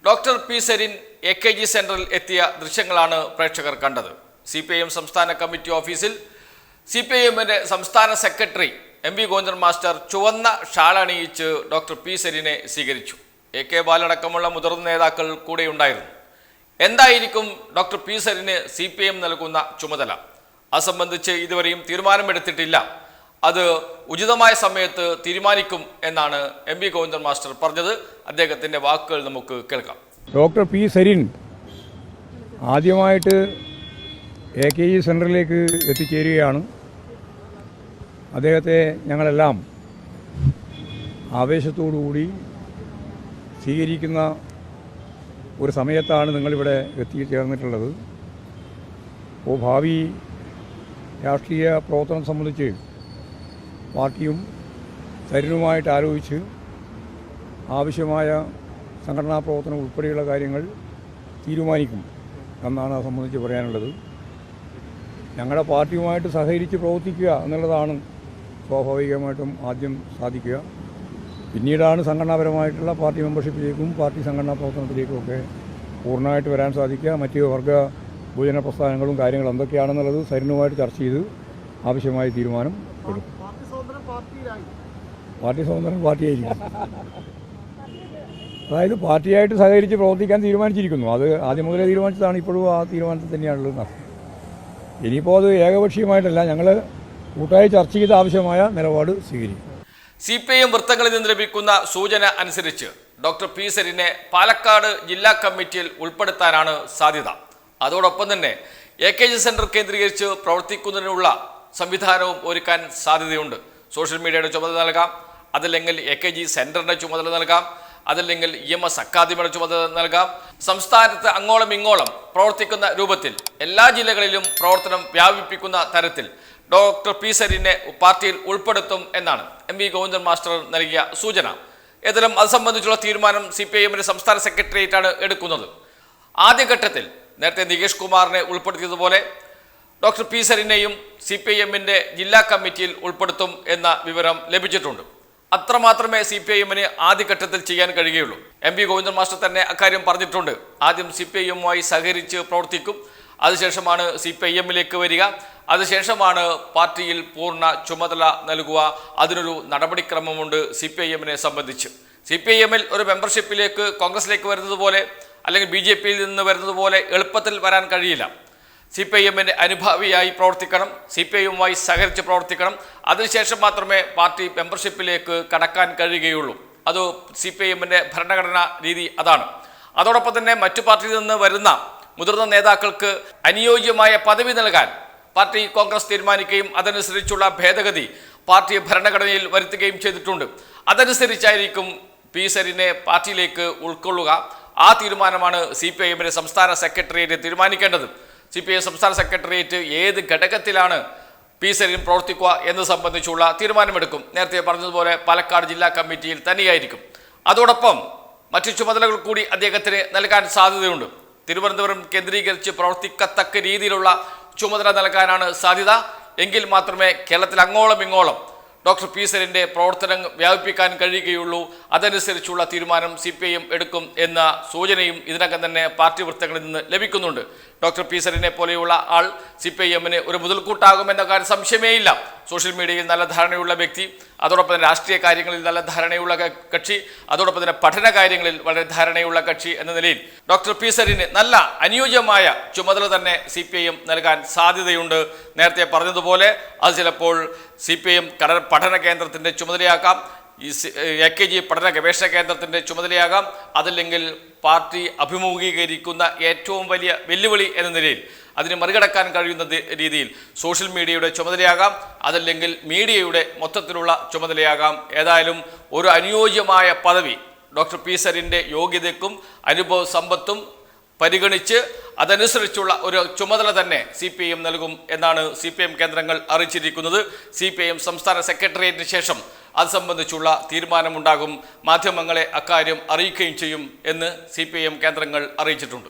Doctor P Sarin AKG സെന്ററിൽ എത്തിയ ദൃശ്യങ്ങളാണ് പ്രേക്ഷകർ കണ്ടത്. CPIM സംസ്ഥാന കമ്മിറ്റി ഓഫീസിൽ CPIMന്റെ സംസ്ഥാന സെക്രട്ടറി MV ഗോവിന്ദൻ മാസ്റ്റർ ചുവന്ന ഷാൾ അണിയിച്ച് ഡോക്ടർ പി സരിനെ സ്വീകരിച്ചു. AK ബാലടക്കമുള്ള മുതിർന്ന നേതാക്കൾ കൂടെയുണ്ടായിരുന്നു. എന്തായിരിക്കും ഡോക്ടർ പി സരിന് CPIM നൽകുന്ന ചുമതല? അത് സംബന്ധിച്ച് ഇതുവരെയും തീരുമാനമെടുത്തിട്ടില്ല. അത് ഉചിതമായ സമയത്ത് തീരുമാനിക്കും എന്നാണ് MV ഗോവിന്ദൻ മാസ്റ്റർ പറഞ്ഞത്. അദ്ദേഹത്തിൻ്റെ വാക്കുകൾ നമുക്ക് കേൾക്കാം. ഡോക്ടർ പി സരിൻ ആദ്യമായിട്ട് AKG സെൻറ്ററിലേക്ക് എത്തിച്ചേരുകയാണ്. അദ്ദേഹത്തെ ഞങ്ങളെല്ലാം ആവേശത്തോടുകൂടി സ്വീകരിക്കുന്ന ഒരു സമയത്താണ് നിങ്ങളിവിടെ എത്തിച്ചേർന്നിട്ടുള്ളത്. അപ്പോൾ ഭാവി രാഷ്ട്രീയ പ്രവർത്തനം സംബന്ധിച്ച് പാർട്ടിയും സരിനുമായിട്ട് ആലോചിച്ച് ആവശ്യമായ സംഘടനാ പ്രവർത്തനം ഉൾപ്പെടെയുള്ള കാര്യങ്ങൾ തീരുമാനിക്കും എന്നാണ് അത് സംബന്ധിച്ച് പറയാനുള്ളത്. ഞങ്ങളുടെ പാർട്ടിയുമായിട്ട് സഹകരിച്ച് പ്രവർത്തിക്കുക എന്നുള്ളതാണ് സ്വാഭാവികമായിട്ടും ആദ്യം സാധിക്കുക. പിന്നീടാണ് സംഘടനാപരമായിട്ടുള്ള പാർട്ടി മെമ്പർഷിപ്പിലേക്കും പാർട്ടി സംഘടനാ പ്രവർത്തനത്തിലേക്കും ഒക്കെ പൂർണ്ണമായിട്ട് വരാൻ സാധിക്കുക. മറ്റ് വർഗ ഭോജന പ്രസ്ഥാനങ്ങളും കാര്യങ്ങളും എന്തൊക്കെയാണെന്നുള്ളത് സരിനുമായിട്ട് ചർച്ച ചെയ്ത് ആവശ്യമായ തീരുമാനം എടുക്കും. പാർട്ടി സ്വതന്ത്രം പാർട്ടിയായിരിക്കും. അതായത് പാർട്ടിയായിട്ട് സഹകരിച്ച് പ്രവർത്തിക്കാൻ തീരുമാനിച്ചിരിക്കുന്നു. അത് ആദ്യം മുതലേ തീരുമാനിച്ചതാണ്. ഇപ്പോഴും ആ തീരുമാനത്തിൽ തന്നെയാണുള്ളത്. ഇനിയിപ്പോൾ അത് ഏകപക്ഷീയമായിട്ടല്ല, ഞങ്ങൾ കൂട്ടായി ചർച്ച ചെയ്ത് ആവശ്യമായ നിലപാട് സ്വീകരിക്കും. CPIM വൃത്തങ്ങളിൽ നിന്ന് ലഭിക്കുന്ന സൂചന അനുസരിച്ച് ഡോക്ടർ പി സരിനെ പാലക്കാട് ജില്ലാ കമ്മിറ്റിയിൽ ഉൾപ്പെടുത്താനാണ് സാധ്യത. അതോടൊപ്പം തന്നെ AKG സെന്റർ കേന്ദ്രീകരിച്ച് പ്രവർത്തിക്കുന്നതിനുള്ള സംവിധാനവും ഒരുക്കാൻ സാധ്യതയുണ്ട്. സോഷ്യൽ മീഡിയയുടെ ചുമതല നൽകാം, അതല്ലെങ്കിൽ AKG സെന്ററിന്റെ ചുമതല നൽകാം, അതല്ലെങ്കിൽ EMS അക്കാദമിയുടെ ചുമതല നൽകാം. സംസ്ഥാനത്ത് അങ്ങോളം ഇങ്ങോളം പ്രവർത്തിക്കുന്ന രൂപത്തിൽ എല്ലാ ജില്ലകളിലും പ്രവർത്തനം വ്യാപിപ്പിക്കുന്ന തരത്തിൽ ഡോക്ടർ പി സരിനെ പാർട്ടിയിൽ ഉൾപ്പെടുത്തും എന്നാണ് MV ഗോവിന്ദൻ മാസ്റ്റർ നൽകിയ സൂചന. ഏതായാലും അത് സംബന്ധിച്ചുള്ള തീരുമാനം CPIMന്റെ സംസ്ഥാന സെക്രട്ടേറിയറ്റാണ് എടുക്കുന്നത്. ആദ്യഘട്ടത്തിൽ നേരത്തെ നികേഷ് കുമാറിനെ ഉൾപ്പെടുത്തിയതുപോലെ ഡോക്ടർ പി സരിനെയും CPIMന്റെ ജില്ലാ കമ്മിറ്റിയിൽ ഉൾപ്പെടുത്തും എന്ന വിവരം ലഭിച്ചിട്ടുണ്ട്. അത്രമാത്രമേ CPIMന് ആദ്യഘട്ടത്തിൽ ചെയ്യാൻ കഴിയുകയുള്ളൂ. MV ഗോവിന്ദൻ മാസ്റ്റർ തന്നെ അക്കാര്യം പറഞ്ഞിട്ടുണ്ട്. ആദ്യം CPIMുമായി സഹകരിച്ച് പ്രവർത്തിക്കും, അതിനുശേഷമാണ് CPIMലേക്ക് വരിക, അതിനുശേഷമാണ് പാർട്ടിയിൽ പൂർണ്ണ ചുമതല നൽകുക. അതിനൊരു നടപടിക്രമമുണ്ട് CPIMനെ സംബന്ധിച്ച്. CPIMൽ ഒരു മെമ്പർഷിപ്പിലേക്ക് കോൺഗ്രസിലേക്ക് വരുന്നത് പോലെ അല്ലെങ്കിൽ BJPയിൽ നിന്ന് വരുന്നത് പോലെ എളുപ്പത്തിൽ വരാൻ കഴിയില്ല. CPIMന്റെ അനുഭാവിയായി പ്രവർത്തിക്കണം, CPIMുമായി സഹകരിച്ച് പ്രവർത്തിക്കണം. അതിനുശേഷം മാത്രമേ പാർട്ടി മെമ്പർഷിപ്പിലേക്ക് കടക്കാൻ കഴിയുകയുള്ളൂ. അത് CPIMന്റെ ഭരണഘടനാ രീതി അതാണ്. അതോടൊപ്പം തന്നെ മറ്റു പാർട്ടിയിൽ നിന്ന് വരുന്ന മുതിർന്ന നേതാക്കൾക്ക് അനുയോജ്യമായ പദവി നൽകാൻ പാർട്ടി കോൺഗ്രസ് തീരുമാനിക്കുകയും അതനുസരിച്ചുള്ള ഭേദഗതി പാർട്ടി ഭരണഘടനയിൽ വരുത്തുകയും ചെയ്തിട്ടുണ്ട്. അതനുസരിച്ചായിരിക്കും പി സരിനെ പാർട്ടിയിലേക്ക് ഉൾക്കൊള്ളുക. ആ തീരുമാനമാണ് CPIMന്റെ സംസ്ഥാന സെക്രട്ടേറിയറ്റ് തീരുമാനിക്കേണ്ടത്. CPIM സംസ്ഥാന സെക്രട്ടേറിയറ്റ് ഏത് ഘടകത്തിലാണ് പി സരിൻ പ്രവർത്തിക്കുക എന്ന് സംബന്ധിച്ചുള്ള തീരുമാനമെടുക്കും. നേരത്തെ പറഞ്ഞതുപോലെ പാലക്കാട് ജില്ലാ കമ്മിറ്റിയിൽ തന്നെയായിരിക്കും. അതോടൊപ്പം മറ്റു ചുമതലകൾ കൂടി അദ്ദേഹത്തിന് നൽകാൻ സാധ്യതയുണ്ട്. തിരുവനന്തപുരം കേന്ദ്രീകരിച്ച് പ്രവർത്തിക്കത്തക്ക രീതിയിലുള്ള ചുമതല നൽകാനാണ് സാധ്യത. എങ്കിൽ മാത്രമേ കേരളത്തിൽ അങ്ങോളം ഇങ്ങോളം ഡോക്ടർ പി സരിൻ്റെ പ്രവർത്തനം വ്യാപിപ്പിക്കാൻ കഴിയുകയുള്ളൂ. അതനുസരിച്ചുള്ള തീരുമാനം CPIM എടുക്കും എന്ന സൂചനയും ഇതിനകം തന്നെ പാർട്ടി വൃത്തങ്ങളിൽ നിന്ന് ലഭിക്കുന്നുണ്ട്. ഡോക്ടർ പി സരിനെ പോലെയുള്ള ആൾ CPIMന് ഒരു മുതൽക്കൂട്ടാകുമെന്ന കാര്യം സംശയമേയില്ല. സോഷ്യൽ മീഡിയയിൽ നല്ല ധാരണയുള്ള വ്യക്തി, അതോടൊപ്പം തന്നെ രാഷ്ട്രീയ കാര്യങ്ങളിൽ നല്ല ധാരണയുള്ള കക്ഷി, അതോടൊപ്പം തന്നെ പഠന കാര്യങ്ങളിൽ വളരെ ധാരണയുള്ള കക്ഷി എന്ന നിലയിൽ ഡോക്ടർ പി സരിന് നല്ല അനുയോജ്യമായ ചുമതല തന്നെ CPIM നൽകാൻ സാധ്യതയുണ്ട്. നേരത്തെ പറഞ്ഞതുപോലെ അത് ചിലപ്പോൾ CPIM പഠന കേന്ദ്രത്തിൻ്റെ ചുമതലയാക്കാം, AKG പഠന ഗവേഷണ കേന്ദ്രത്തിൻ്റെ ചുമതലയാകാം, അതല്ലെങ്കിൽ പാർട്ടി അഭിമുഖീകരിക്കുന്ന ഏറ്റവും വലിയ വെല്ലുവിളി എന്ന നിലയിൽ അതിന് മറികടക്കാൻ കഴിയുന്ന രീതിയിൽ സോഷ്യൽ മീഡിയയുടെ ചുമതലയാകാം, അതല്ലെങ്കിൽ മീഡിയയുടെ മൊത്തത്തിലുള്ള ചുമതലയാകാം. ഏതായാലും ഒരു അനുയോജ്യമായ പദവി ഡോക്ടർ പി സരിൻ്റെ യോഗ്യതയ്ക്കും അനുഭവ സമ്പത്തും പരിഗണിച്ച് അതനുസരിച്ചുള്ള ഒരു ചുമതല തന്നെ CPIM നൽകും എന്നാണ് CPIM കേന്ദ്രങ്ങൾ അറിയിച്ചിരിക്കുന്നത്. CPIM സംസ്ഥാന സെക്രട്ടേറിയറ്റിന് ശേഷം അത് സംബന്ധിച്ചുള്ള തീരുമാനമുണ്ടാകും. മാധ്യമങ്ങളെ അക്കാര്യം അറിയിക്കുകയും ചെയ്യും എന്ന് CPIM കേന്ദ്രങ്ങൾ അറിയിച്ചിട്ടുണ്ട്.